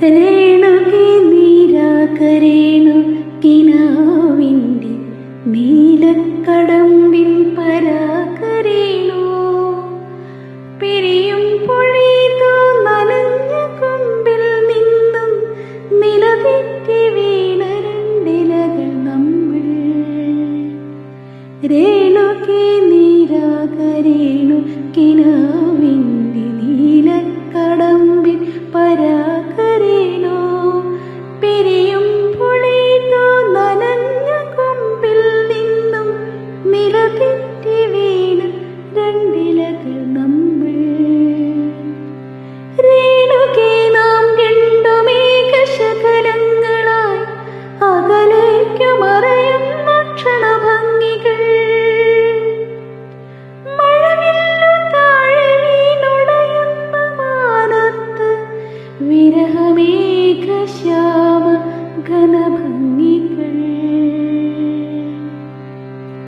രേണുകേ നീരാകരേണു കിനാവിൻ്റെ നീലക്കടമ്പിൽ പരാകരേണു പിരിയും പൊഴിതു നനഞ്ഞ കൊമ്പിൽ നിന്നും നിലതെറ്റി വീണ രണ്ടിലകൾ നമ്മൾ. രേണുകേ നീരാകരേണു കിനാവിൻ്റെ നീലക്കടമ്പിൽ പരാകരേണു പിരിയും പൊഴിതു നനഞ്ഞ കൊമ്പിൽ നിന്നും നിലതെറ്റി വീണ രണ്ടിലകൾ നമ്മൾ. രേണുകേ നാം രണ്ടുമേകശകലങ്ങളായി അകലേക്കു മറയുന്ന ക്ഷണഭംഗികൾ. മഴവില്ലു താഴെ വീണുടയുന്ന മാനത്ത് വിരഹമേഘശ്യാമ ഘനഭംഗി.